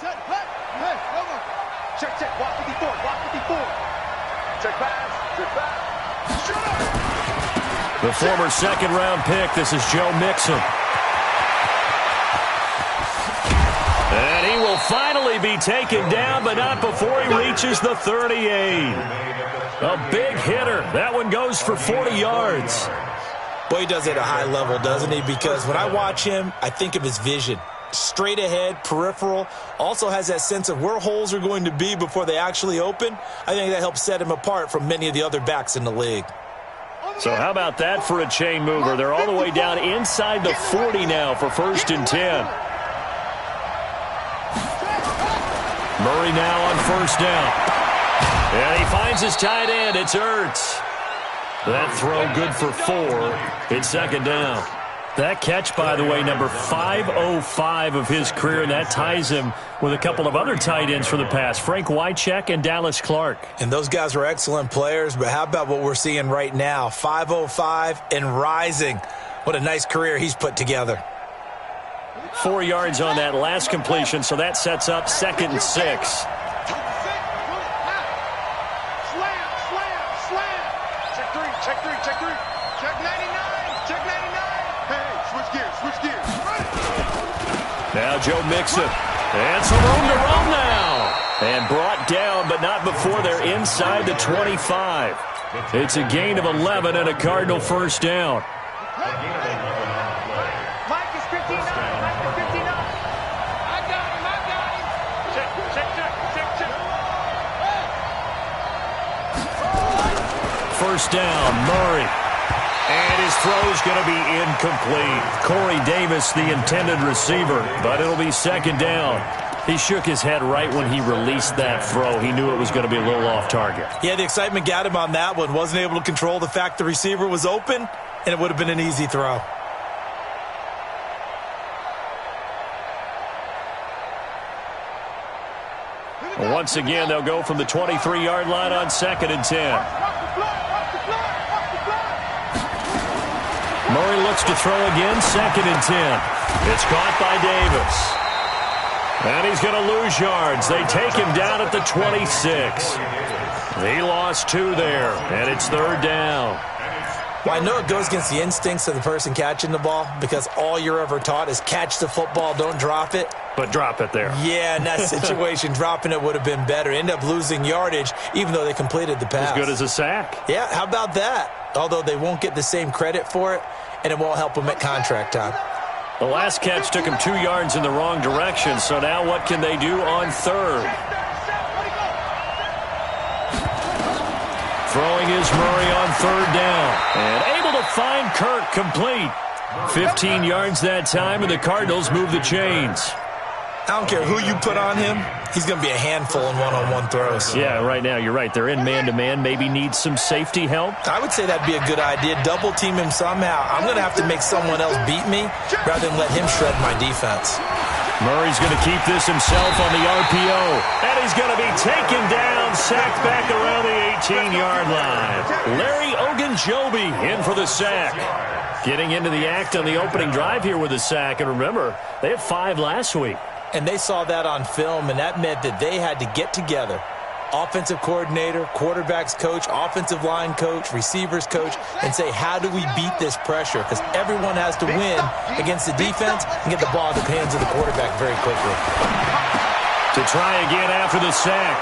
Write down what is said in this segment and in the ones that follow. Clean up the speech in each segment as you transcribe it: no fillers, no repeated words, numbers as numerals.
Check, check, walk 54, walk 54. Check pass, check pass. The former second-round pick, this is Joe Mixon. And he will finally be taken down, but not before he reaches the 38. A big hitter. That one goes for 40 yards. Well, he does it at a high level, doesn't he? Because when I watch him, I think of his vision. Straight ahead, peripheral, also has that sense of where holes are going to be before they actually open. I think that helps set him apart from many of the other backs in the league. So how about that for a chain mover? They're all the way down inside the 40 now for 1st and 10. Murray now on 1st down. And he finds his tight end. It's Ertz. That throw good for 4. It's 2nd down. That catch, by the way, number 505 of his career, and that ties him with a couple of other tight ends for the past, Frank Wycheck and Dallas Clark. And those guys were excellent players, but how about what we're seeing right now? 505 and rising. What a nice career he's put together. 4 yards on that last completion, so that sets up 2nd and 6. Now Joe Mixon. And some room to run now. And brought down, but not before they're inside the 25. It's a gain of 11 and a Cardinal 1st down. Mike is 59. Mike is 59. I got him. Check, check, check, check, check. 1st down, Murray. And his throw's going to be incomplete. Corey Davis, the intended receiver, but it'll be 2nd down. He shook his head right when he released that throw. He knew it was going to be a little off target. Yeah, the excitement got him on that one. Wasn't able to control the fact the receiver was open, and it would have been an easy throw. Once again, they'll go from the 23-yard line on 2nd and 10. Murray looks to throw again, 2nd and 10. It's caught by Davis. And he's going to lose yards. They take him down at the 26. He lost 2 there, and it's 3rd down. Well, I know it goes against the instincts of the person catching the ball because all you're ever taught is catch the football, don't drop it. But drop it there. Yeah, in that situation, dropping it would have been better. End up losing yardage, even though they completed the pass. As good as a sack. Yeah, how about that? Although they won't get the same credit for it, and it won't help them at contract time. The last catch took him 2 yards in the wrong direction, so now what can they do on 3rd? Throwing is Murray on 3rd down. And able to find Kirk complete. 15 yards that time, and the Cardinals move the chains. I don't care who you put on him. He's going to be a handful in one-on-one throws. Yeah, right now, you're right. They're in man-to-man. Maybe need some safety help. I would say that'd be a good idea. Double team him somehow. I'm going to have to make someone else beat me rather than let him shred my defense. Murray's going to keep this himself on the RPO. And he's going to be taken down, sacked back around the 18-yard line. Larry Ogunjobi in for the sack. Getting into the act on the opening drive here with a sack. And remember, they had 5 last week. And they saw that on film, and that meant that they had to get together. Offensive coordinator, quarterbacks coach, offensive line coach, receivers coach, and say, how do we beat this pressure? Because everyone has to win against the defense and get the ball in the hands of the quarterback very quickly. To try again after the sack,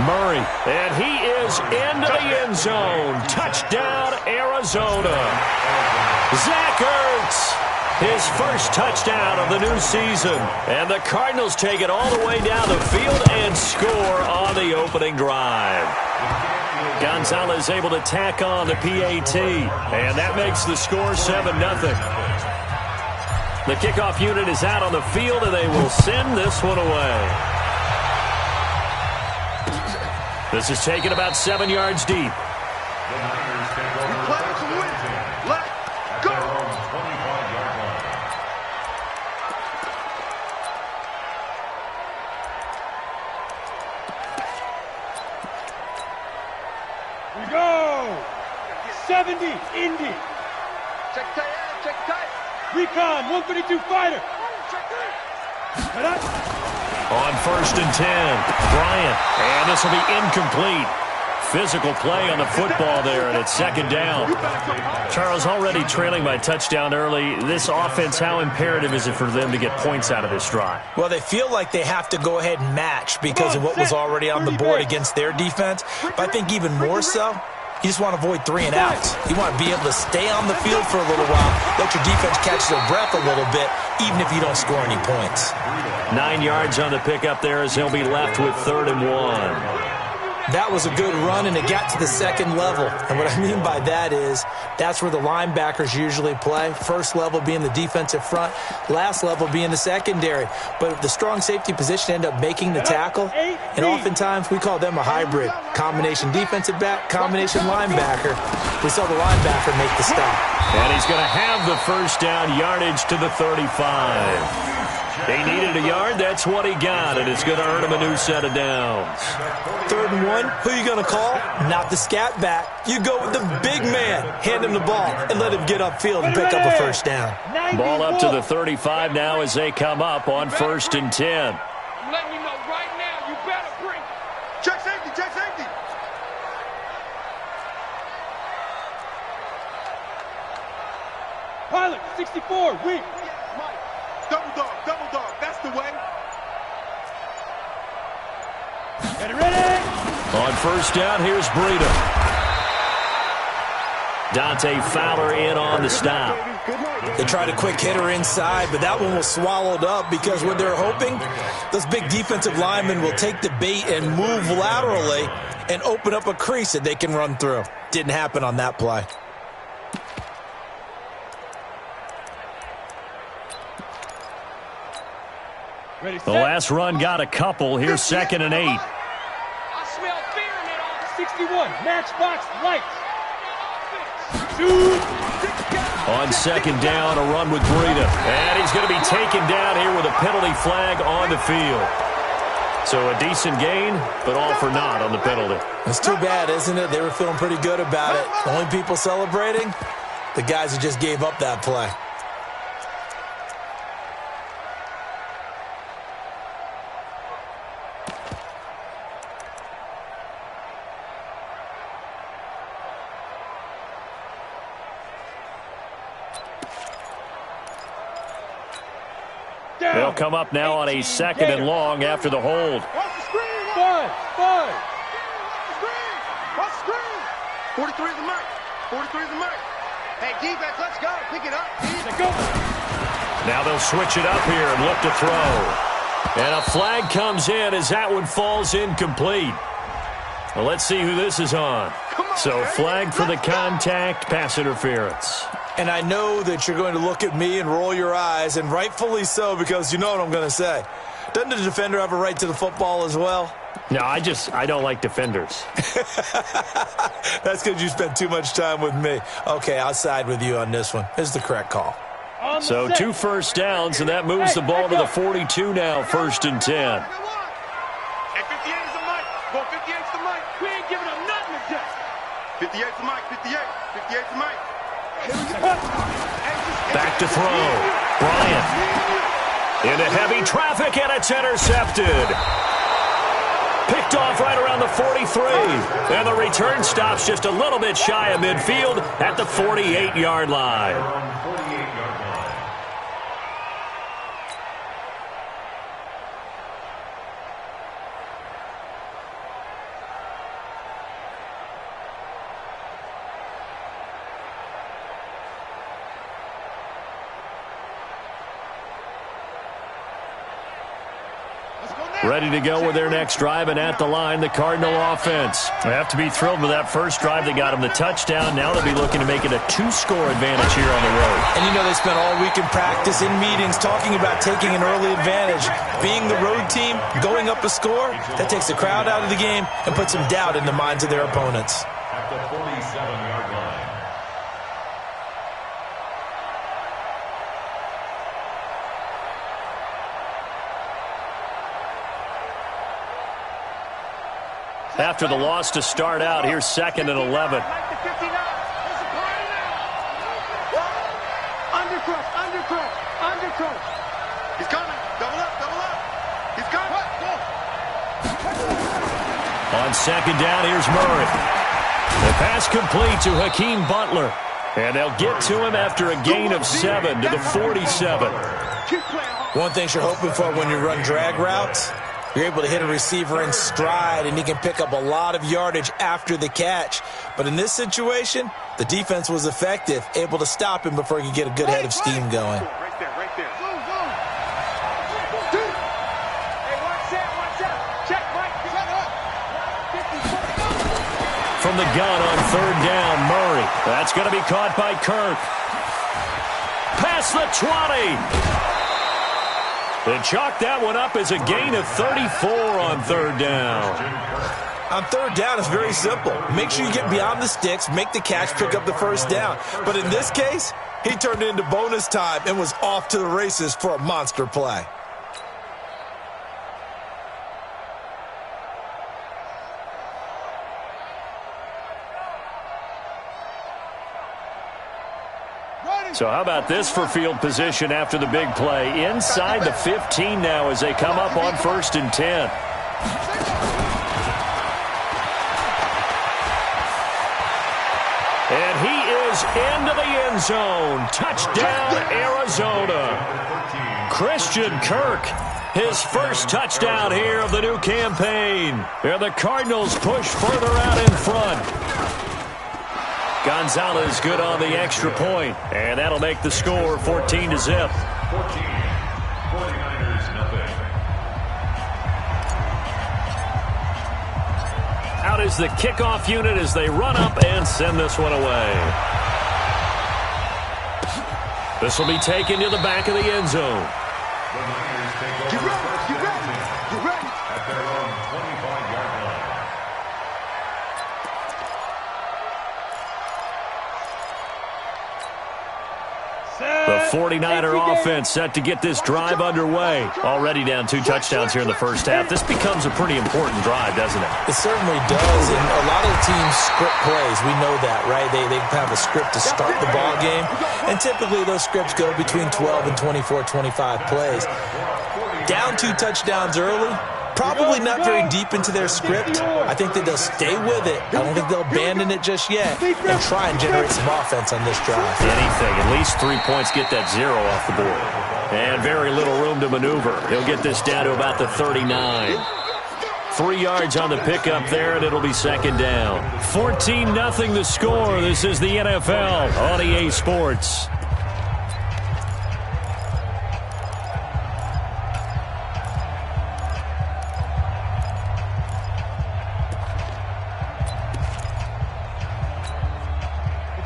Murray, and he is into the end zone. Touchdown, Arizona. Zach Ertz. His first touchdown of the new season. And the Cardinals take it all the way down the field and score on the opening drive. Gonzalez able to tack on the PAT. And that makes the score 7-0. The kickoff unit is out on the field, and they will send this one away. This is taken about 7 yards deep. We go! 70, Indy. Check tight, check tight. Recon, 152 fighter. Check tight. Cut up. On 1st and 10, Bryant. And this will be incomplete. Physical play on the football there, and it's 2nd down. Charles, already trailing by touchdown early. This offense, how imperative is it for them to get points out of this drive? Well, they feel like they have to go ahead and match because of what was already on the board against their defense. But I think even more so, you just want to avoid 3 and outs. You want to be able to stay on the field for a little while, let your defense catch their breath a little bit, even if you don't score any points. 9 yards on the pickup there as he'll be left with 3rd and 1. That was a good run, and it got to the 2nd level. And what I mean by that is that's where the linebackers usually play. First level being the defensive front, last level being the secondary. But the strong safety position end up making the tackle, and oftentimes we call them a hybrid. Combination defensive back, combination linebacker. We saw the linebacker make the stop. And he's going to have the 1st down, yardage to the 35. They needed a yard. That's what he got, and it's going to earn him a new set of downs. 3rd and 1, who are you going to call? Not the scat back. You go with the big man. Hand him the ball and let him get upfield and pick up a 1st down. Ball up to the 35 now as they come up on 1st and 10. I'm letting you know right now, you better bring. Check safety, check safety. Pilot, 64, weak. Double dog, that's the way. Get ready. On 1st down, here's Breida. Dante Fowler in on the stop. They tried a quick hitter inside, but that one was swallowed up because what they're hoping, those big defensive linemen will take the bait and move laterally and open up a crease that they can run through. Didn't happen on that play. The last run got a couple. Here's 2nd and 8. I smell fear in it all. 61, matchbox lights. Shoot. On 2nd down, a run with Breida. And he's going to be taken down here with a penalty flag on the field. So a decent gain, but all for naught on the penalty. It's too bad, isn't it? They were feeling pretty good about it. The only people celebrating, the guys who just gave up that play. They'll come up now on a 2nd and long after the hold. Watch the screen. Five. Watch the screen. Watch the screen. 43 is the mark. 43 is the mark. Hey, defense, let's go. Pick it up. Let's go. Now they'll switch it up here and look to throw. And a flag comes in as that one falls incomplete. Well, let's see who this is on. So flag for the contact, pass interference. And I know that you're going to look at me and roll your eyes, and rightfully so, because you know what I'm going to say. Doesn't the defender have a right to the football as well? No, I don't like defenders. That's because you spent too much time with me. Okay, I'll side with you on this one. This is the correct call. So 2 first downs, and that moves the ball to the 42 now, 1st and 10. Hey, 58 is the mic. Go 58 is the mic. We ain't giving up nothing today. 58 is the mic. 58. 58 is the mic. Back to throw. Bryant. Into heavy traffic, and it's intercepted. Picked off right around the 43. And the return stops just a little bit shy of midfield at the 48-yard line. Ready to go with their next drive, and at the line, the Cardinal offense. They have to be thrilled with that first drive. They got them the touchdown. Now they'll be looking to make it a 2-score advantage here on the road. And you know they spent all week in practice, in meetings, talking about taking an early advantage. Being the road team, going up a score, that takes the crowd out of the game and puts some doubt in the minds of their opponents. At the 47-yard line. After the loss to start out, here's 2nd and 11. Undercrush. He's coming. Double up. He's got On second down, here's Murray. The pass complete to Hakeem Butler. And they'll get to him after a gain of 7 to the 47. One thing you're hoping for when you run drag routes, you're able to hit a receiver in stride, and he can pick up a lot of yardage after the catch. But in this situation, the defense was effective, able to stop him before he could get a good head of steam going. right there, right there. Hey, watch out. Check, Mike. From the gun on third down, Murray. That's going to be caught by Kirk. Past the 20. They chalk that one up as a gain of 34 on third down. On third down, it's very simple. Make sure you get beyond the sticks, make the catch, pick up the first down. But in this case, he turned it into bonus time and was off to the races for a monster play. So how about this for field position after the big play? Inside the 15 now as they come up on 1st and 10. And he is into the end zone. Touchdown, Arizona. Christian Kirk, his first touchdown here of the new campaign. And the Cardinals push further out in front. Gonzalez good on the extra point, and that'll make the score 14-0. 14. 49ers, nothing. Out is the kickoff unit as they run up and send this one away. This will be taken to the back of the end zone. The Niners take over first and 10 at their own 25-yard line. The 49er offense set to get this drive underway. Already down 2 touchdowns here in the first half. This becomes a pretty important drive, doesn't it? It certainly does, and a lot of the teams script plays. We know that, right? They have a script to start the ball game, and typically those scripts go between 12 and 24, 25 plays. Down 2 touchdowns early, probably not very deep into their script. I think that they'll stay with it. I don't think they'll abandon it just yet and try and generate some offense on this drive. Anything. At least 3 points get that 0 off the board. And very little room to maneuver. He'll get this down to about the 39. 3 yards on the pickup there, and it'll be second down. 14-0 the score. This is the NFL on EA Sports.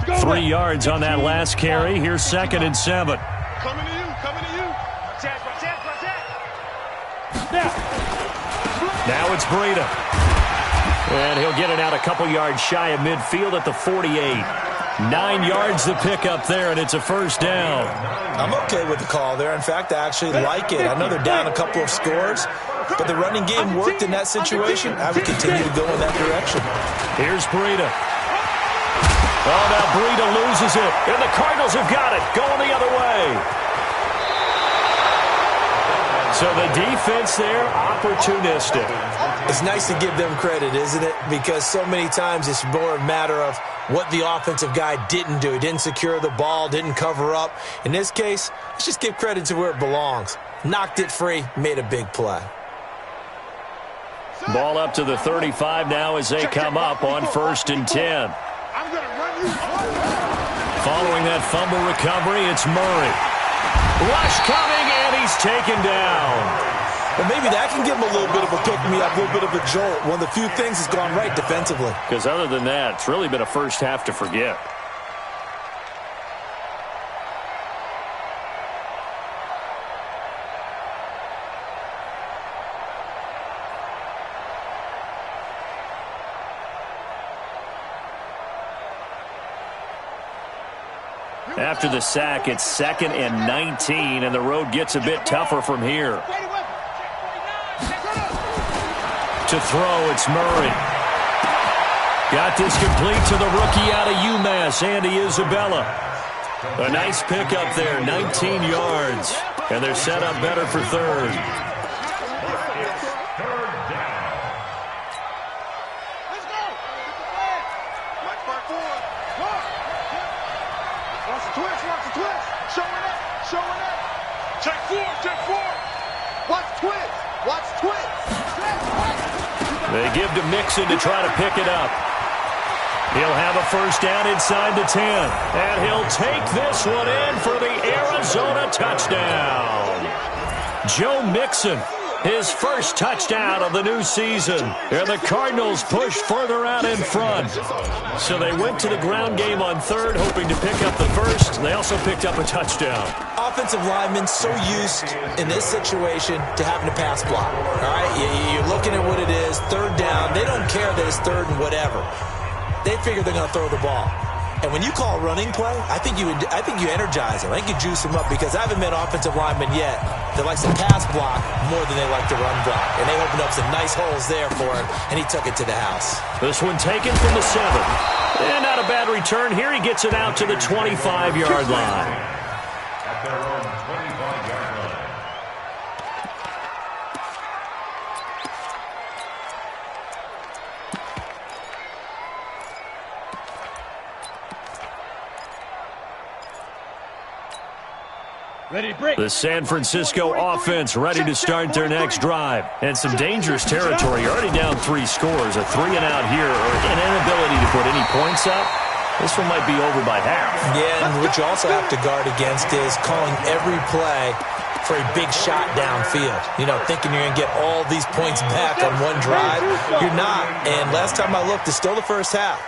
Go, 3 yards on that last carry. Here's 2nd and 7. Coming to you, coming to you. Now it's Breida. And he'll get it out a couple yards shy of midfield at the 48. 9 yards to pick up there, and it's a first down. I'm okay with the call there. In fact, I actually like it. I know they're down a couple of scores, but the running game worked in that situation. I would continue to go in that direction. Here's Breida. Oh, now Breida loses it, and the Cardinals have got it, going the other way. So the defense there, opportunistic. It's nice to give them credit, isn't it? Because so many times it's more a matter of what the offensive guy didn't do. He didn't secure the ball, didn't cover up. In this case, let's just give credit to where it belongs. Knocked it free, made a big play. Ball up to the 35 now as they come up on 1st and 10. I'm going to run you. Following that fumble recovery, it's Murray. Rush coming, and he's taken down. Well, maybe that can give him a little bit of a pick-me-up, a little bit of a jolt. One of the few things that's gone right defensively. Because other than that, it's really been a first half to forget. After the sack, it's 2nd and 19, and the road gets a bit tougher from here. To throw, it's Murray. Got this complete to the rookie out of UMass, Andy Isabella. A nice pickup there, 19 yards. And they're set up better for 3rd. showing up. Check four. Watch twist. They give to Mixon to try to pick it up. He'll have a first down inside the 10. And he'll take this one in for the Arizona touchdown. Joe Mixon, his first touchdown of the new season. And the Cardinals push further out in front. So they went to the ground game on third, hoping to pick up the first. They also picked up a touchdown. Offensive linemen so used in this situation to having to pass block. All right, you're looking at what it is, third down. They don't care that it's third and whatever. They figure they're going to throw the ball. And when you call a running play, I think you energize them. I think you juice them up because I haven't met offensive linemen yet that likes to pass block more than they like to run block. And they opened up some nice holes there for him, and he took it to the house. This one taken from the 7. And not a bad return. Here he gets it out to the 25-yard line. At their own 25-yard line. Ready to break. The San Francisco offense ready to start their next drive. And some dangerous territory. You're already down 3 scores. A 3-and-out here or an inability to put any points up. This one might be over by half. Yeah, and what you also have to guard against is calling every play for a big shot downfield. You know, thinking you're going to get all these points back on one drive. You're not. And last time I looked, it's still the first half.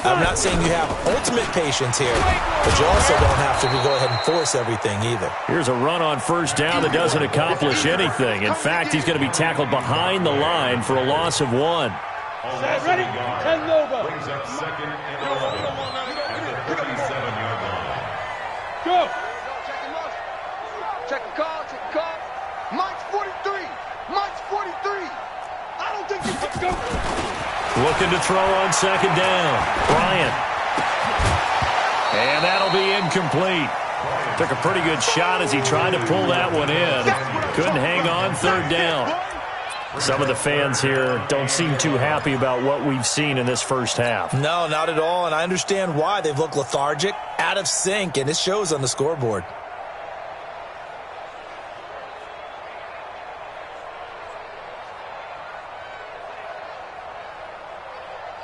I'm not saying you have ultimate patience here, but you also don't have to go ahead and force everything either. Here's a run on first down that doesn't accomplish anything. In fact, he's going to be tackled behind the line for a loss of 1. Ready? 10 over. Brings up second and 11 at the 37-yard line. Go. Check the call. Mike's 43. I don't think you can go. Looking to throw on second down. Bryant. And that'll be incomplete. Took a pretty good shot as he tried to pull that one in. Couldn't hang on third down. Some of the fans here don't seem too happy about what we've seen in this first half. No, not at all, and I understand why. They've looked lethargic, out of sync, and it shows on the scoreboard.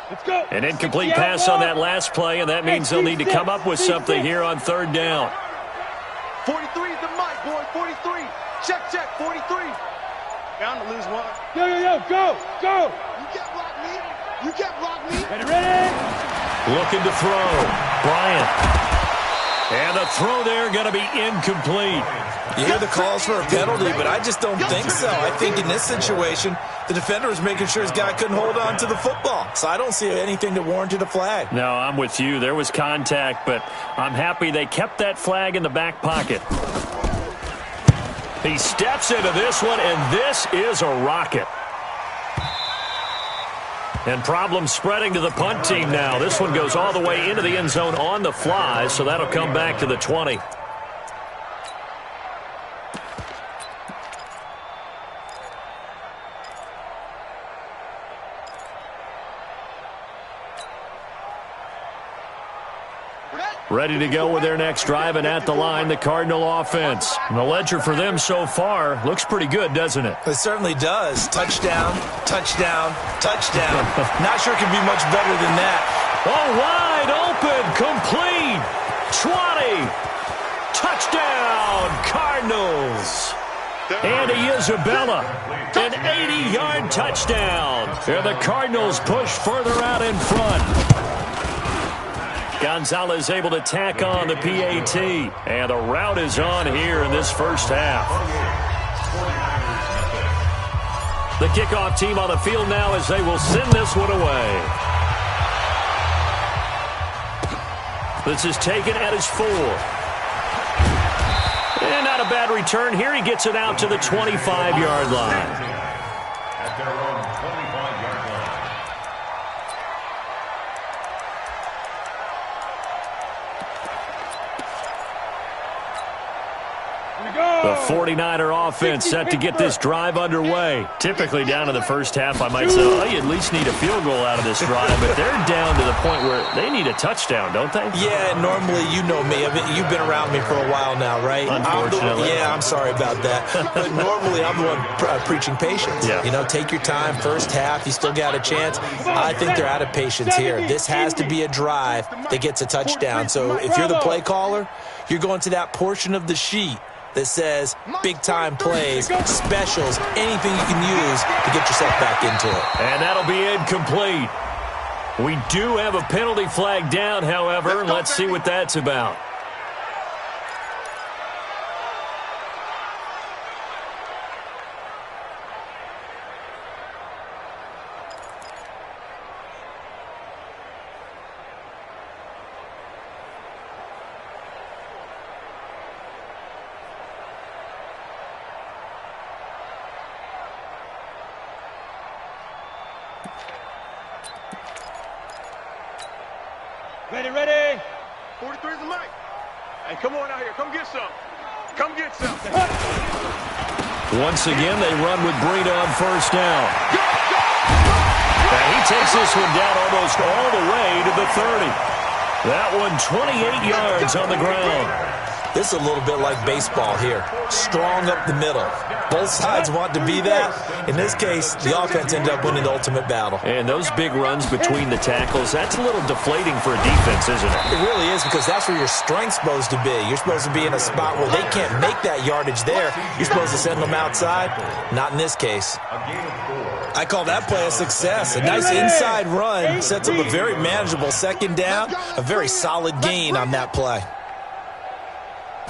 Let's go. An incomplete pass on that last play, and that means they'll need to come up with something here on third down. 43 is the mic, boy. 43. Check. 43. Bound to lose one. Yo, go. You can't block me. Ready. Looking to throw. Bryant. And the throw there going to be incomplete. You hear the calls for a penalty, but I just don't think so. I think in this situation, the defender was making sure his guy couldn't hold on to the football. So I don't see anything that warranted a flag. No, I'm with you. There was contact, but I'm happy they kept that flag in the back pocket. He steps into this one, and this is a rocket. And problems spreading to the punt team now. This one goes all the way into the end zone on the fly, so that'll come back to the 20. Ready to go with their next drive, and at the line, the Cardinal offense. And the ledger for them so far looks pretty good, doesn't it? It certainly does. Touchdown. Not sure it can be much better than that. Oh, wide open, complete, 20, touchdown, Cardinals. Andy Isabella, an 80-yard touchdown. And the Cardinals push further out in front. Gonzalez able to tack on the PAT. And the route is on here in this first half. The kickoff team on the field now as they will send this one away. This is taken at his 4. And not a bad return. Here he gets it out to the 25-yard line. At their own 25-yard line. The 49er offense set to get this drive underway. Typically down in the first half, I might say, oh, you at least need a field goal out of this drive, but they're down to the point where they need a touchdown, don't they? Yeah, normally, you know me. I mean, you've been around me for a while now, right? Unfortunately. I'm sorry about that. But normally, I'm the one preaching patience. Yeah. You know, take your time. First half, you still got a chance. I think they're out of patience here. This has to be a drive that gets a touchdown. So if you're the play caller, you're going to that portion of the sheet that says big-time plays, specials, anything you can use to get yourself back into it. And that'll be incomplete. We do have a penalty flag down, however. Let's see what that's about. Ready. 43 is the mic. Hey, come on out here. Come get some. Come get some. Once again, they run with Breida on first down. And he takes this one down almost all the way to the 30. That one 28 yards on the ground. This is a little bit like baseball here. Strong up the middle. Both sides want to be that. In this case, the offense ended up winning the ultimate battle. And those big runs between the tackles, that's a little deflating for a defense, isn't it? It really is, because that's where your strength's supposed to be. You're supposed to be in a spot where they can't make that yardage there. You're supposed to send them outside. Not in this case. I call that play a success. A nice inside run sets up a very manageable second down. A very solid gain on that play.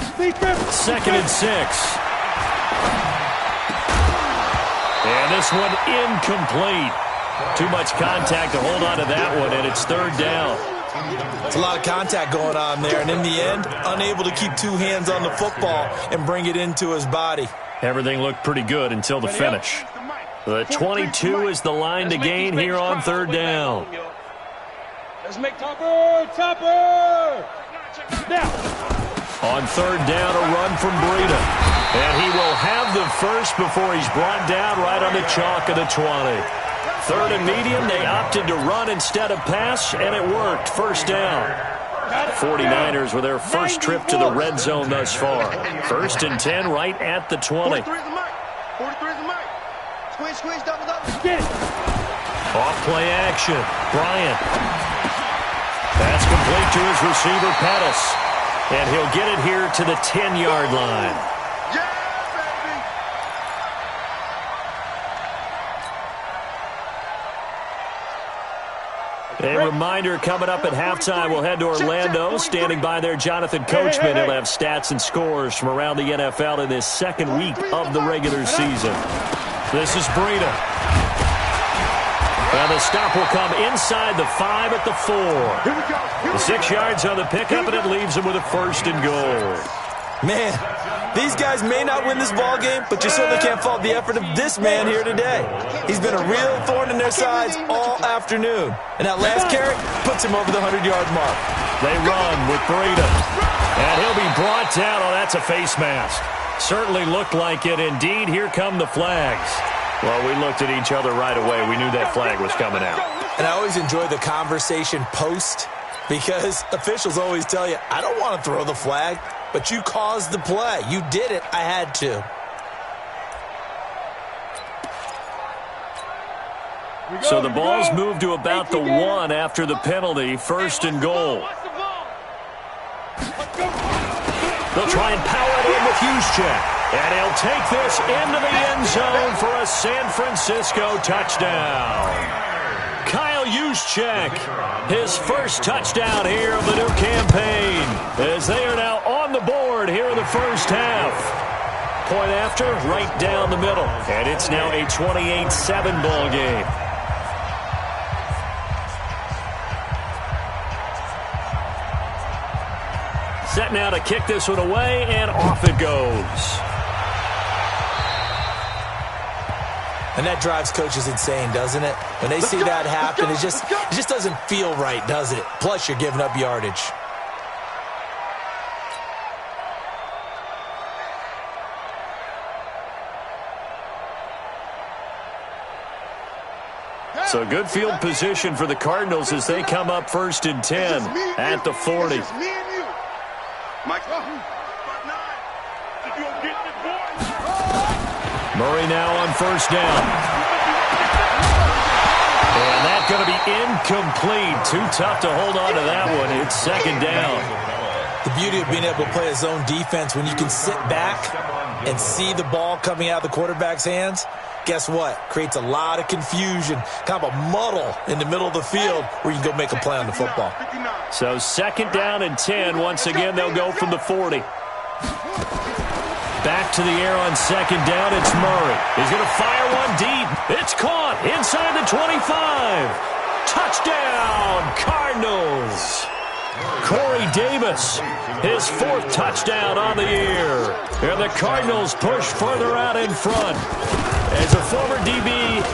2nd and 6. And this one incomplete. Too much contact to hold on to that one, and it's 3rd down. It's a lot of contact going on there, and in the end, unable to keep two hands on the football and bring it into his body. Everything looked pretty good until the finish. The 22 is the line to gain here on 3rd down. Let's make Topper! Now. On 3rd down, a run from Breida. And he will have the first before he's brought down right on the chalk of the 20. 3rd and medium, they opted to run instead of pass, and it worked. 1st down. 49ers with their first trip to the red zone thus far. 1st and 10 right at the 20. 43 is the mic. 43 is the mic. Squeeze, double. Off play action. Bryant. That's complete to his receiver, Pettis. And he'll get it here to the 10-yard line. Yeah, baby! A reminder, coming up at halftime, we'll head to Orlando. Standing by there, Jonathan Coachman. He'll have stats and scores from around the NFL in this 2nd week of the regular season. This is Breida. And the stop will come inside the 5 at the 4. The 6 yards on the pickup, and it leaves them with a 1st and goal. Man, these guys may not win this ball game, but you certainly can't fault the effort of this man here today. He's been a real thorn in their sides all afternoon. And that last carry puts him over the 100-yard mark. They run with Breida. And he'll be brought down. Oh, that's a face mask. Certainly looked like it. Indeed, here come the flags. Well, we looked at each other right away. We knew that flag was coming out. And I always enjoy the conversation post, because officials always tell you, I don't want to throw the flag, but you caused the play. You did it. I had to. So the ball's moved to about the 1 after the penalty. 1st and goal. They'll try and power it in with Juszczyk. And he'll take this into the end zone for a San Francisco touchdown. Kyle Juszczyk, his first touchdown here of the new campaign, as they are now on the board here in the first half. Point after, right down the middle. And it's now a 28-7 ball game. Set now to kick this one away, and off it goes. And that drives coaches insane, doesn't it? When they see that happen, it just doesn't feel right, does it? Plus, you're giving up yardage. So good field position for the Cardinals as they come up 1st and 10 at the 40. Mike. Murray now on 1st down. And that's going to be incomplete. Too tough to hold on to that one. It's 2nd down. The beauty of being able to play a zone defense when you can sit back and see the ball coming out of the quarterback's hands, guess what? Creates a lot of confusion, kind of a muddle in the middle of the field where you can go make a play on the football. So 2nd down and 10. Once again, they'll go from the 40. Back to the air on 2nd down. It's Murray. He's going to fire one deep. It's caught inside the 25. Touchdown, Cardinals. Corey Davis, his 4th touchdown on the year. And the Cardinals push further out in front. As a former DB,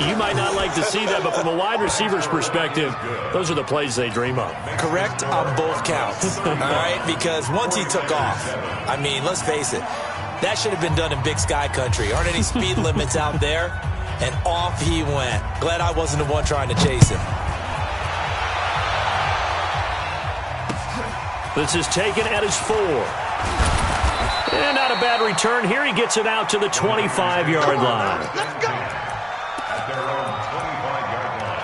you might not like to see that, but from a wide receiver's perspective, those are the plays they dream of. Correct on both counts, all right? Because once he took off, I mean, let's face it, that should have been done in Big Sky Country. Aren't any speed limits out there? And off he went. Glad I wasn't the one trying to chase him. This is taken at his 4. And not a bad return here. He gets it out to the 25-yard line. Let's go. At their own 25-yard line.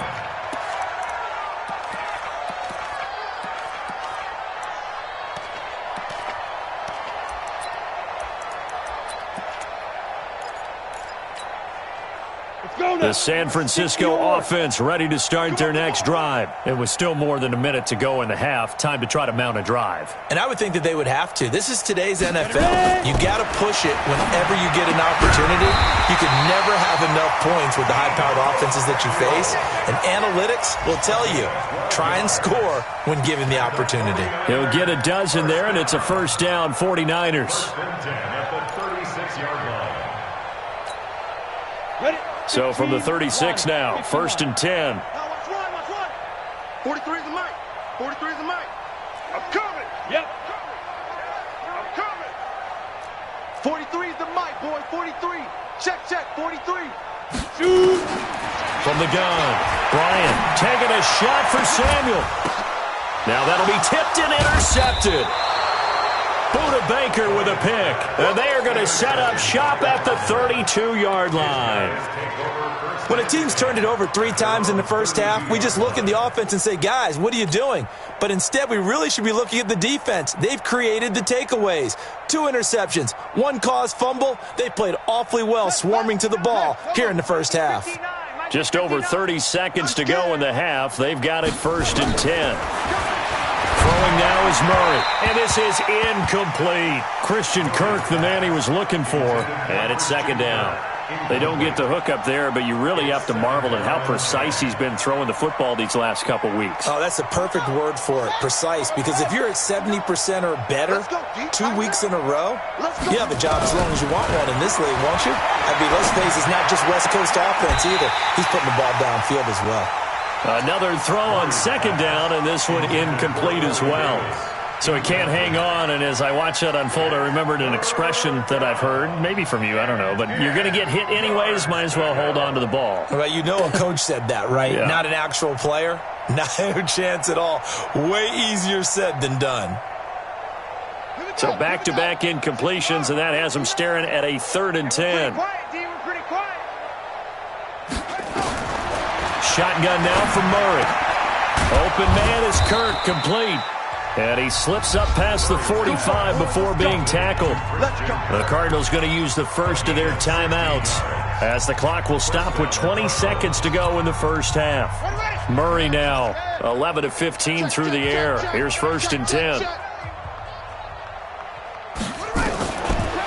The San Francisco offense ready to start their next drive. It was still more than a minute to go in the half. Time to try to mount a drive. And I would think that they would have to. This is today's NFL. You got to push it whenever you get an opportunity. You could never have enough points with the high-powered offenses that you face. And analytics will tell you, try and score when given the opportunity. He'll get a dozen there, and it's a 1st down, 49ers. At the 36-yard line. So from the 36 now, 1st and 10. Now watch one. 43 is the mic. 43 is the mic. I'm coming. Yep. I'm coming. 43 is the mic, boy. 43. Check. 43. Shoot. From the gun, Bryant taking a shot for Samuel. Now that'll be tipped and intercepted. Buda Baker with a pick. And they are going to set up shop at the 32-yard line. When a team's turned it over 3 times in the first half, we just look at the offense and say, guys, what are you doing? But instead, we really should be looking at the defense. They've created the takeaways. 2 interceptions, 1 caused fumble. They played awfully well swarming to the ball here in the first half. Just over 30 seconds to go in the half. They've got it 1st and 10. Throwing now is Murray, and this is incomplete. Christian Kirk, the man he was looking for, and it's 2nd down. They don't get the hook up there, but you really have to marvel at how precise he's been throwing the football these last couple weeks. Oh, that's the perfect word for it, precise, because if you're at 70% or better 2 weeks in a row, you have a job as long as you want one in this league, won't you? I mean, let's face it, it's not just West Coast offense either. He's putting the ball downfield as well. Another throw on 2nd down, and this one incomplete as well. So he can't hang on, and as I watch that unfold, I remembered an expression that I've heard, maybe from you, I don't know, but you're going to get hit anyways, might as well hold on to the ball. Well, you know a coach said that, right? Yeah. Not an actual player. No chance at all. Way easier said than done. So back-to-back incompletions, and that has him staring at a 3rd and 10. Pretty quiet. Shotgun now from Murray. Open man is Kirk, complete. And he slips up past the 45 before being tackled. The Cardinals going to use the first of their timeouts as the clock will stop with 20 seconds to go in the first half. Murray now 11 of 15 through the air. Here's 1st and 10.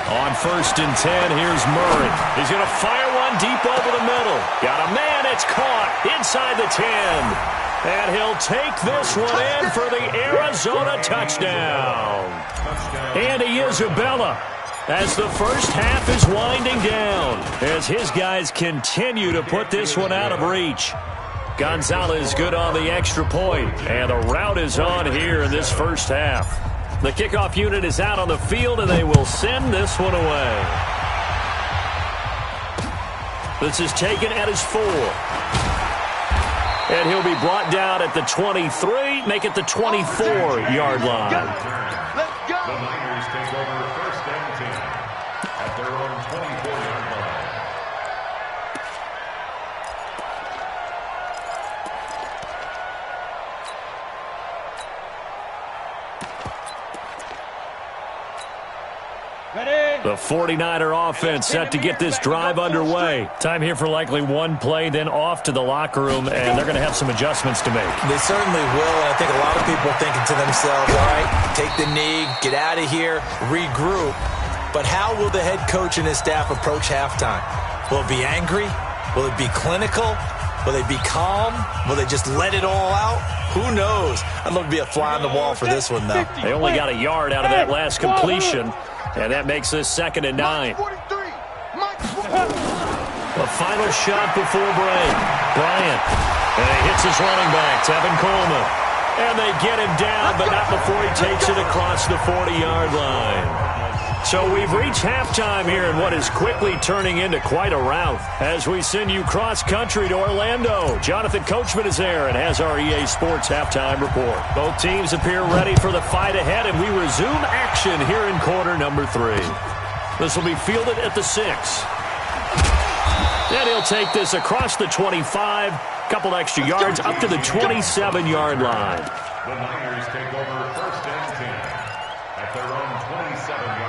On 1st and 10, here's Murray. He's going to fire one deep over the middle. Got a man, it's caught inside the 10. And he'll take this one in for the Arizona touchdown. Andy Isabella, as the first half is winding down, as his guys continue to put this one out of reach. Gonzalez good on the extra point, and the route is on here in this first half. The kickoff unit is out on the field, and they will send this one away. This is taken at his 4. And he'll be brought down at the 23, make it the 24-yard line. Let's go. The Niners take over 1st and 10 at their own 24-yard line. The 49er offense set to get this drive underway. Time here for likely one play, then off to the locker room, and they're going to have some adjustments to make. They certainly will, and I think a lot of people are thinking to themselves, all right, take the knee, get out of here, regroup. But how will the head coach and his staff approach halftime? Will it be angry? Will it be clinical? Will they be calm? Will they just let it all out? Who knows? I'd love to be a fly on the wall for this one, though. They only got a yard out of that last completion, and that makes this 2nd and 9. The final shot before break. Bryant. And he hits his running back, Tevin Coleman. And they get him down, but not before he takes it across the 40-yard line. So we've reached halftime here in what is quickly turning into quite a rout. As we send you cross-country to Orlando, Jonathan Coachman is there and has our EA Sports halftime report. Both teams appear ready for the fight ahead, and we resume action here in quarter number 3. This will be fielded at the 6. And he'll take this across the 25, couple extra yards up to the 27-yard line. The Niners take over 1st and 10 at their own 27-yard line.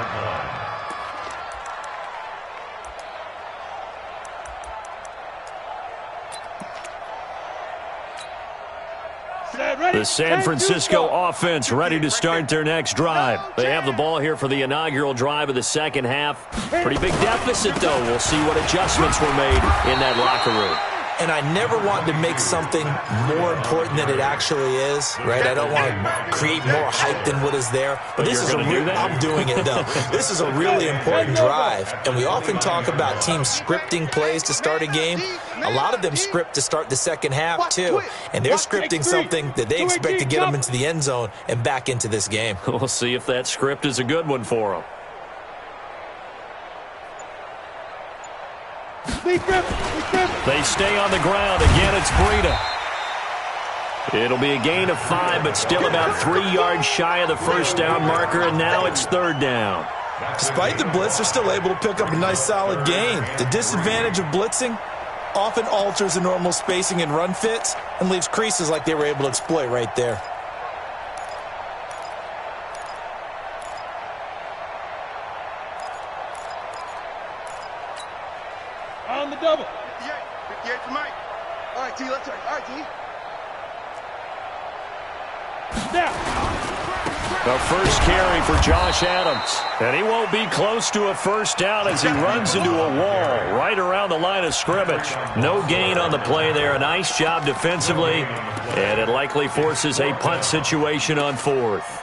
The San Francisco offense ready to start their next drive. They have the ball here for the inaugural drive of the second half. Pretty big deficit, though. We'll see what adjustments were made in that locker room. And I never want to make something more important than it actually is, right? I don't want to create more hype than what is there. But this is I'm doing it, though. This is a really important drive. And we often talk about teams scripting plays to start a game. A lot of them script to start the second half, too. And they're scripting something that they expect to get them into the end zone and back into this game. We'll see if that script is a good one for them. They stay on the ground. Again, it's Breida. It'll be a gain of 5, but still about 3 yards shy of the first down marker, and now it's 3rd down. Despite the blitz, they're still able to pick up a nice, solid gain. The disadvantage of blitzing often alters the normal spacing and run fits and leaves creases like they were able to exploit right there. On the double. 58 for Mike. All right, T, let's turn. All right, T. Now. The first carry for Josh Adams. And he won't be close to a first down as he runs into a wall right around the line of scrimmage. No gain on the play there. A nice job defensively. And it likely forces a punt situation on 4th.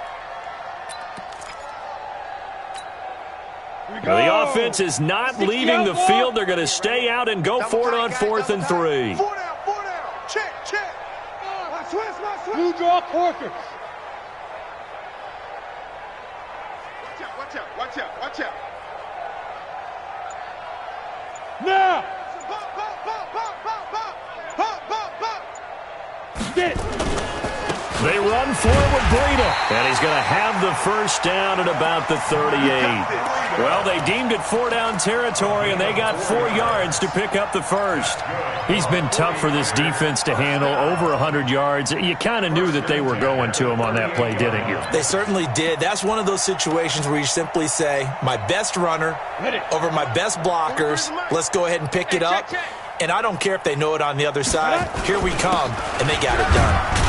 The offense is not leaving the field. They're going to stay out and go for it on 4th and 3. 4 down, 4 down. Check. My switch. Blue draw quarters. Watch out. Now. Pop. Get. They run forward, Breida. And he's going to have the first down at about the 38. Well, they deemed it 4-down territory, and they got 4 yards to pick up the first. He's been tough for this defense to handle, over 100 yards. You kind of knew that they were going to him on that play, didn't you? They certainly did. That's one of those situations where you simply say, my best runner over my best blockers. Let's go ahead and pick it up. And I don't care if they know it on the other side. Here we come, and they got it done.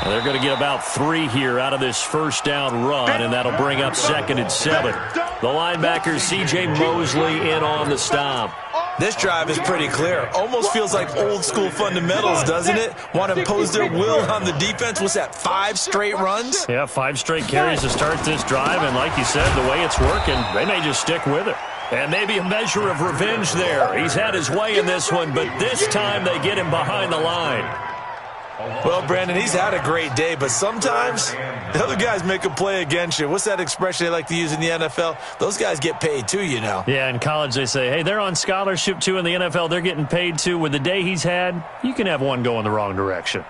They're going to get about 3 here out of this first down run, and that'll bring up 2nd and 7. The linebacker, C.J. Mosley, in on the stop. This drive is pretty clear. Almost feels like old-school fundamentals, doesn't it? Want to impose their will on the defense. What's that, 5 straight runs? Yeah, 5 straight carries to start this drive, and like you said, the way it's working, they may just stick with it. And maybe a measure of revenge there. He's had his way in this one, but this time they get him behind the line. Well, Brandon, he's had a great day, but sometimes the other guys make a play against you. What's that expression they like to use in the NFL? Those guys get paid too, you know. Yeah, in college they say, hey, they're on scholarship too. In the NFL, they're getting paid too. With the day he's had, you can have one go in the wrong direction.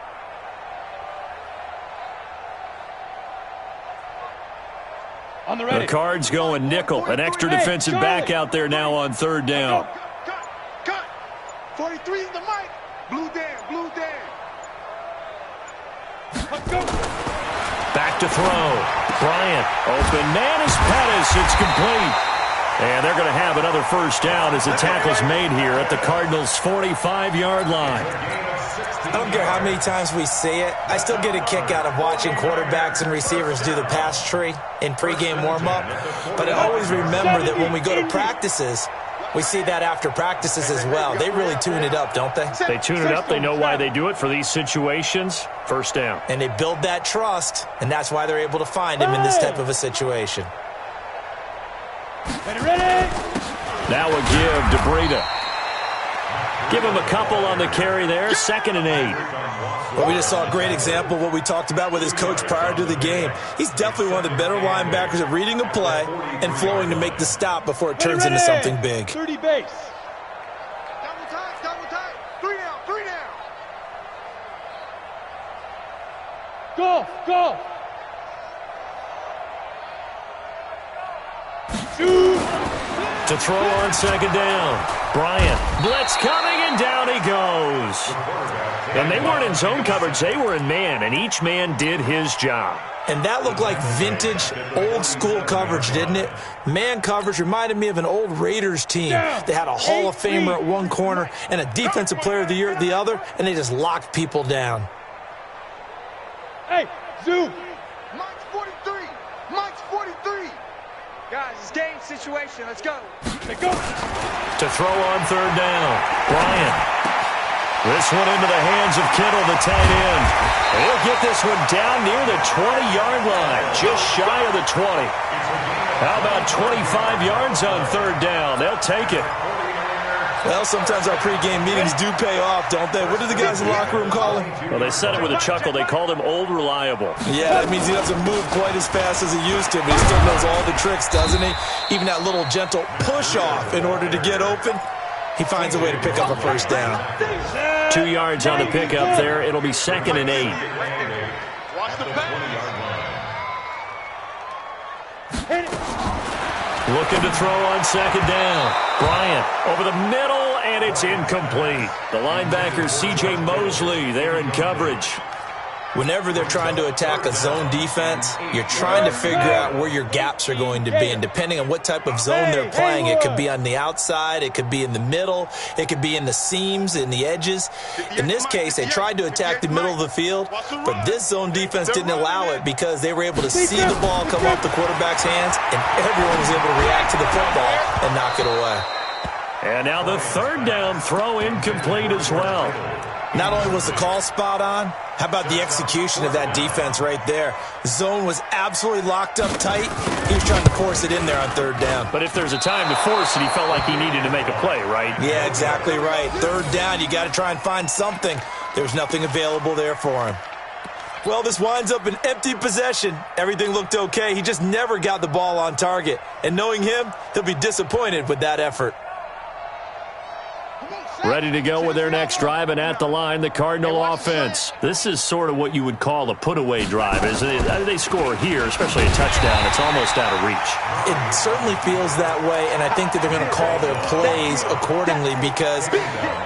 On the ready. The Cards going nickel. An extra defensive back out there now on third down. Cut. 43 is the mic. Blue down, blue down. Let's go. Back to throw. Bryant. Open man is Pettis. It's complete. And they're going to have another first down as the tackle's made here at the Cardinals' 45-yard line. I don't care how many times we say it, I still get a kick out of watching quarterbacks and receivers do the pass tree in pregame warm-up. But I always remember that when we go to practices, we see that after practices as well. They really tune it up, don't they? They tune it up. They know why they do it for these situations. First down. And they build that trust, and that's why they're able to find him in this type of a situation. Ready. Now a give to Breida. Give him a couple on the carry there. 2nd and 8. Well, we just saw a great example of what we talked about with his coach prior to the game. He's definitely one of the better linebackers at reading a play and flowing to make the stop before it turns into something big. 30 base. Double time. 3 down. Go. Shoot. To throw on 2nd down. Bryant. Blitz coming, and down he goes. And they weren't in zone coverage. They were in man, and each man did his job. And that looked like vintage, old-school coverage, didn't it? Man coverage reminded me of an old Raiders team. They had a Hall of Famer at one corner and a Defensive Player of the Year at the other, and they just locked people down. Hey, zoom. Mike's 43. Guys, it's game situation. Let's go. Let's go. To throw on 3rd down. Bryant. This one into the hands of Kittle, the tight end. He'll get this one down near the 20-yard line, just shy of the 20. How about 25 yards on 3rd down? They'll take it. Well, sometimes our pregame meetings do pay off, don't they? What do the guys in the locker room call him? Well, they said it with a chuckle. They called him Old Reliable. Yeah, that means he doesn't move quite as fast as he used to, but he still knows all the tricks, doesn't he? Even that little gentle push-off in order to get open, he finds a way to pick up a first down. 2 yards on the pickup there. It'll be 2nd and 8. Watch the pass. Looking to throw on 2nd down. Bryant over the middle, and it's incomplete. The linebacker, C.J. Mosley, there in coverage. Whenever they're trying to attack a zone defense, you're trying to figure out where your gaps are going to be. And depending on what type of zone they're playing, it could be on the outside, it could be in the middle, it could be in the seams, in the edges. In this case, they tried to attack the middle of the field, but this zone defense didn't allow it because they were able to see the ball come off the quarterback's hands, and everyone was able to react to the football and knock it away. And now the 3rd down throw incomplete as well. Not only was the call spot on, how about the execution of that defense right there? The zone was absolutely locked up tight. He was trying to force it in there on 3rd down. But if there's a time to force it, he felt like he needed to make a play, right? Yeah, exactly right. 3rd down, you got to try and find something. There's nothing available there for him. Well, this winds up an empty possession. Everything looked okay. He just never got the ball on target. And knowing him, he'll be disappointed with that effort. Ready to go with their next drive, and at the line, the Cardinal offense. This is sort of what you would call a put-away drive, isn't it? They score here, especially a touchdown. It's almost out of reach. It certainly feels that way, and I think that they're going to call their plays accordingly because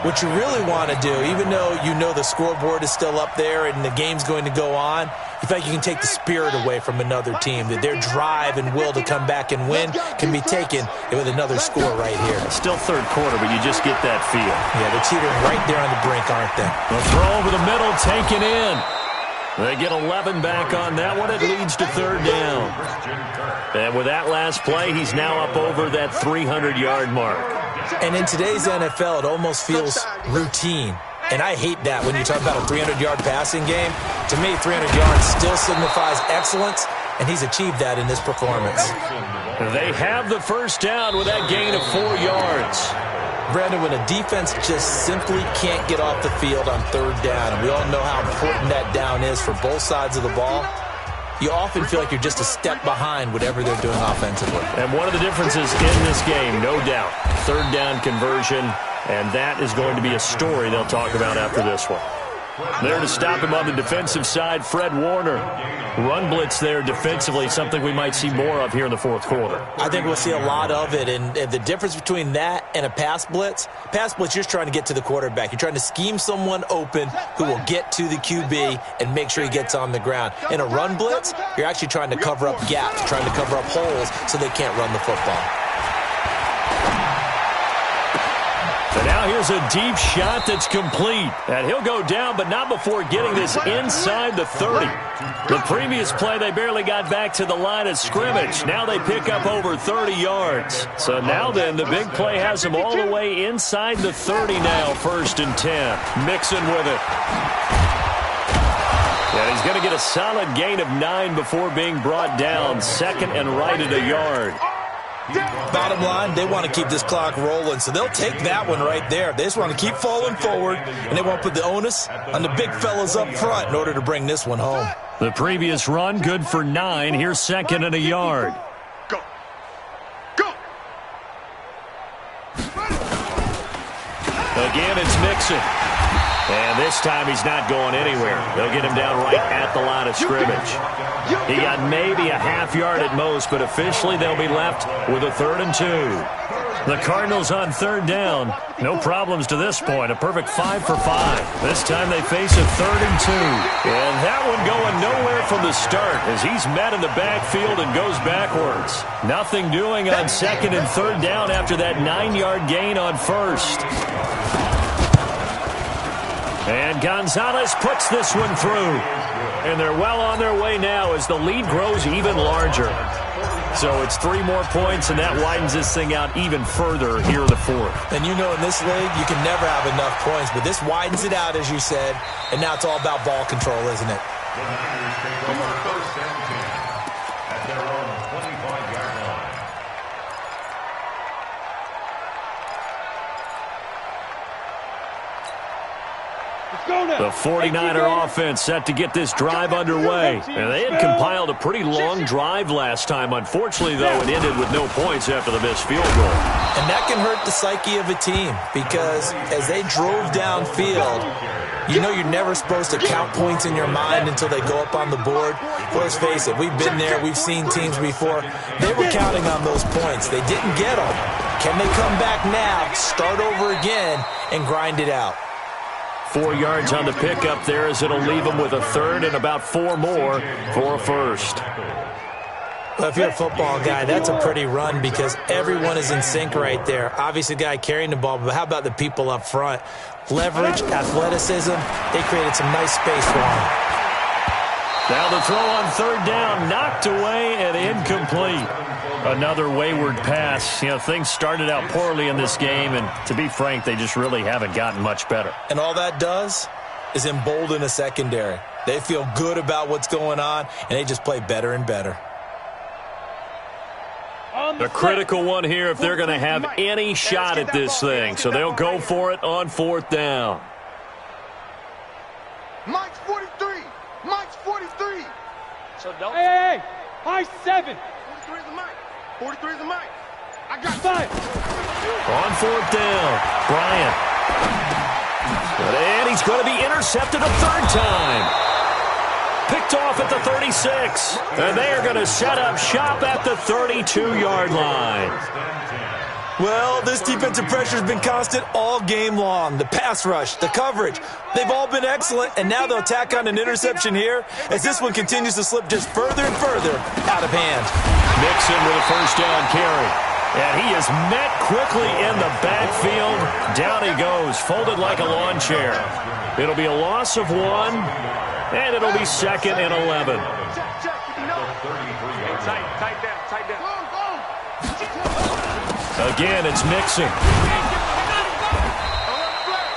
what you really want to do, even though you know the scoreboard is still up there and the game's going to go on, you feel like you can take the spirit away from another team, that their drive and will to come back and win can be taken with another score right here. Still 3rd quarter, but you just get that feel. Yeah, they're teetering right there on the brink, aren't they? The throw over the middle, taken in. They get 11 back on that one. It leads to 3rd down. And with that last play, he's now up over that 300-yard mark. And in today's NFL, it almost feels routine. And I hate that when you talk about a 300-yard passing game. To me, 300 yards still signifies excellence, and he's achieved that in this performance. They have the first down with that gain of 4 yards. Brandon, when a defense just simply can't get off the field on third down, and we all know how important that down is for both sides of the ball, you often feel like you're just a step behind whatever they're doing offensively. And one of the differences in this game, no doubt, third down conversion, and that is going to be a story they'll talk about after this one. There to stop him on the defensive side, Fred Warner. Run blitz there defensively, something we might see more of here in the fourth quarter. I think we'll see a lot of it, and the difference between that and a pass blitz, you're just trying to get to the quarterback. You're trying to scheme someone open who will get to the QB and make sure he gets on the ground. In a run blitz, you're actually trying to cover up gaps, trying to cover up holes so they can't run the football. And now here's a deep shot that's complete. And he'll go down, but not before getting this inside the 30. The previous play, they barely got back to the line of scrimmage. Now they pick up over 30 yards. So now then, the big play has them all the way inside the 30 now, 1st and 10. Mixon with it. And he's going to get a solid gain of 9 before being brought down. 2nd and right at a yard. Bottom line, they want to keep this clock rolling, so they'll take that one right there. They just want to keep falling forward, and they won't put the onus on the big fellas up front in order to bring this one home. The previous run, good for 9. Here's 2nd and a yard. Go. Go. Again, it's Mixon. And this time he's not going anywhere. They'll get him down right at the line of scrimmage. He got maybe a half yard at most, but officially they'll be left with a 3rd and 2. The Cardinals on 3rd down. No problems to this point. A perfect 5 for 5. This time they face a 3rd and 2. And that one going nowhere from the start as he's met in the backfield and goes backwards. Nothing doing on 2nd and 3rd down after that 9-yard gain on 1st. And Gonzalez puts this one through. And they're well on their way now as the lead grows even larger. So it's 3 more points, and that widens this thing out even further here in the 4th. And you know in this league, you can never have enough points, but this widens it out, as you said, and now it's all about ball control, isn't it? The Niners take over 1st and 10 at their own 25-yard line. The 49er offense set to get this drive underway. And they had compiled a pretty long drive last time. Unfortunately, though, it ended with no points after the missed field goal. And that can hurt the psyche of a team because as they drove downfield, you know you're never supposed to count points in your mind until they go up on the board. Let's face it, we've been there. We've seen teams before. They were counting on those points. They didn't get them. Can they come back now, start over again, and grind it out? 4 yards on the pickup there as it'll leave them with a 3rd and about 4 more for a 1st. Well, if you're a football guy, that's a pretty run because everyone is in sync right there. Obviously, the guy carrying the ball, but how about the people up front? Leverage, athleticism, they created some nice space for him. Now the throw on 3rd down, knocked away and incomplete. Another wayward pass. You know, things started out poorly in this game, and to be frank, they just really haven't gotten much better. And all that does is embolden a secondary. They feel good about what's going on, and they just play better and better. A critical one here if they're going to have any shot at this thing, so they'll go for it on 4th down. Mike's 43. Mike's 43. So don't. Hey, high 7. 43 is the Mike. 43 is the Mike. I got 5. On 4th down, Bryant. And he's going to be intercepted a 3rd time. Picked off at the 36. And they are going to set up shop at the 32-yard line. Well, this defensive pressure has been constant all game long. The pass rush, the coverage, they've all been excellent, and now they'll tack on an interception here as this one continues to slip just further and further out of hand. Mixon with a 1st down carry. And he is met quickly in the backfield. Down he goes, folded like a lawn chair. It'll be a loss of 1, and it'll be 2nd and 11. Tight down. Again, it's Mixon.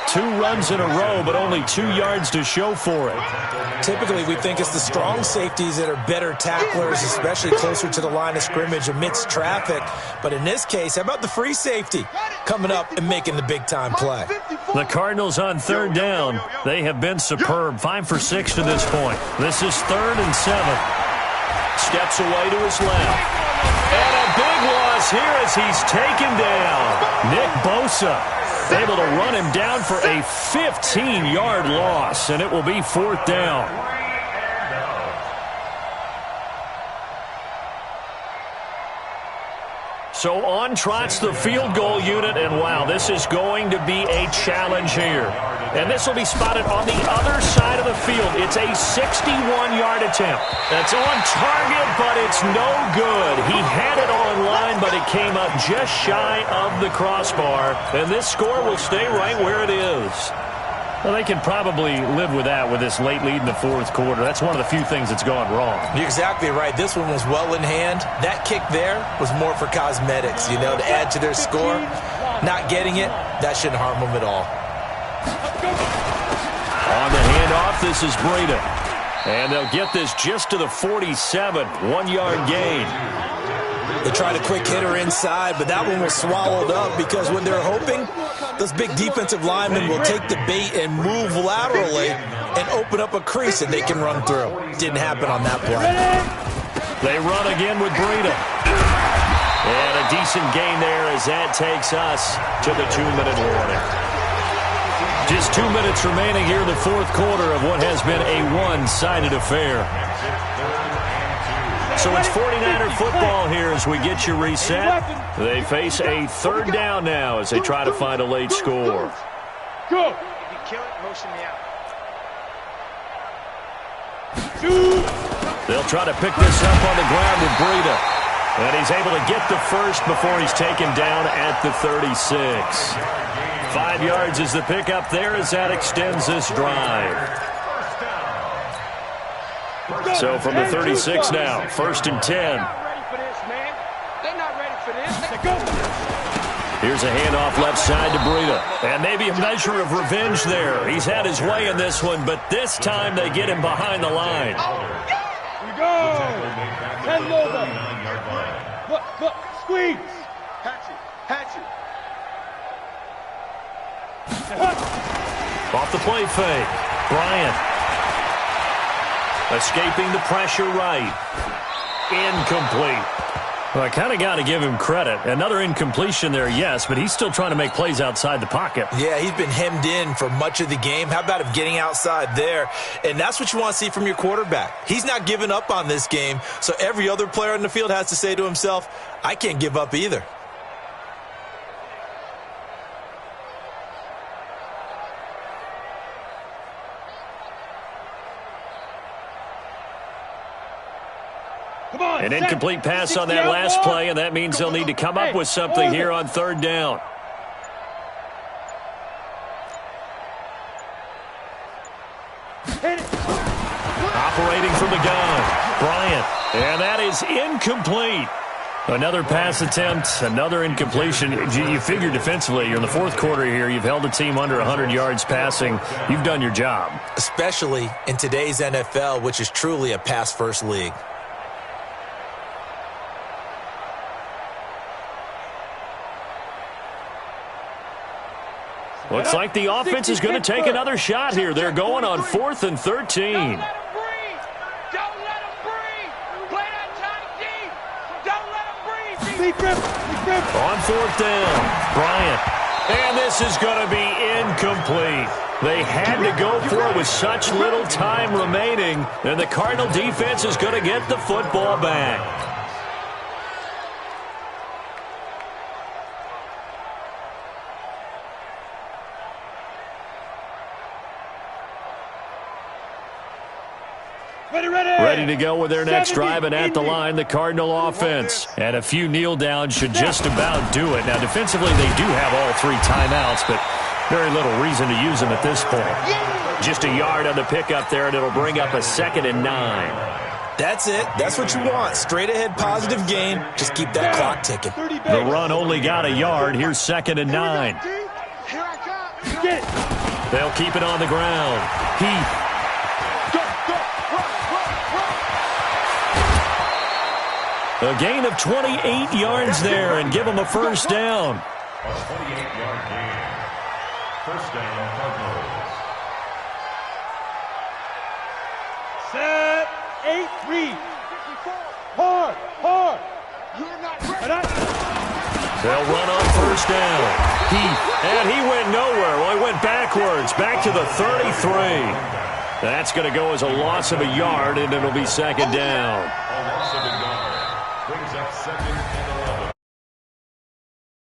2 runs in a row, but only 2 yards to show for it. Typically, we think it's the strong safeties that are better tacklers, especially closer to the line of scrimmage amidst traffic. But in this case, how about the free safety? coming up and making the big-time play. The Cardinals on third down. They have been superb. 5 for 6 to this point. This is 3rd and 7. Steps away to his left. And a big loss here as he's taken down. Nick Bosa able to run him down for a 15-yard loss, and it will be 4th down. So on trots the field goal unit, and wow, this is going to be a challenge here. And this will be spotted on the other side of the field. It's a 61-yard attempt. That's on target, but it's no good. He had it on line, but it came up just shy of the crossbar. And this score will stay right where it is. Well, they can probably live with that with this late lead in the 4th quarter. That's one of the few things that's gone wrong. You're exactly right. This one was well in hand. That kick there was more for cosmetics, you know, to add to their score. Not getting it, that shouldn't harm them at all. On the handoff, this is Breida. And they'll get this just to the 47. 1-yard gain. They tried a quick hitter inside, but that one was swallowed up because when they're hoping, those big defensive linemen will take the bait and move laterally and open up a crease that they can run through. Didn't happen on that play. They run again with Breida. And a decent gain there as that takes us to the 2-minute warning. Just 2 minutes remaining here in the 4th quarter of what has been a one-sided affair. So it's 49er football here as we get you reset. They face a 3rd down now as they try to find a late score. Go. If you kill it, motion me out. They'll try to pick this up on the ground with Breida. And he's able to get the first before he's taken down at the 36. 5 yards is the pickup there as that extends this drive. So from the 36 now, 1st and 10. They're not ready for this, man. They're not ready for this. Go. Here's a handoff left side to Breida. And maybe a measure of revenge there. He's had his way in this one, but this time they get him behind the line. We go. Head over. Look, squeeze. Hatch it. Off the play fake. Bryant. Escaping the pressure right. Incomplete. Well, I kind of got to give him credit. Another incompletion there, yes, but he's still trying to make plays outside the pocket. Yeah, he's been hemmed in for much of the game. How about him getting outside there? And that's what you want to see from your quarterback. He's not giving up on this game, so every other player on the field has to say to himself, I can't give up either. An incomplete pass on that last play, and that means they'll need to come up with something here on 3rd down. Operating from the gun, Bryant. And that is incomplete. Another pass attempt, another incompletion. You figure defensively, you're in the 4th quarter here. You've held a team under 100 yards passing. You've done your job. Especially in today's NFL, which is truly a pass-first league. Looks like the offense is going to take another shot here. They're going on 4th and 13. Don't let him breathe. Don't let him breathe. Play that tight deep. Don't let him breathe. On 4th down, Bryant. And this is going to be incomplete. They had to go for it with such little time remaining. And the Cardinal defense is going to get the football back. Ready to go with their next drive, and at the line, the Cardinal offense. And a few kneel downs should just about do it. Now, defensively, they do have all 3 timeouts, but very little reason to use them at this point. Just a yard on the pickup there, and it'll bring up a 2nd and 9. That's it. That's what you want. Straight ahead, positive game. Just keep that clock ticking. The run only got a yard. Here's 2nd and 9. They'll keep it on the ground. Heath. A gain of 28 yards there and give them a 1st down. A 28-yard gain. First down, Cardinals. Set, 8-3. Hard. You're not ready. They'll run on first down. He went nowhere. Well, he went backwards, back to the 33. That's going to go as a loss of a yard, and it'll be second down. A loss of a yard. Brings up second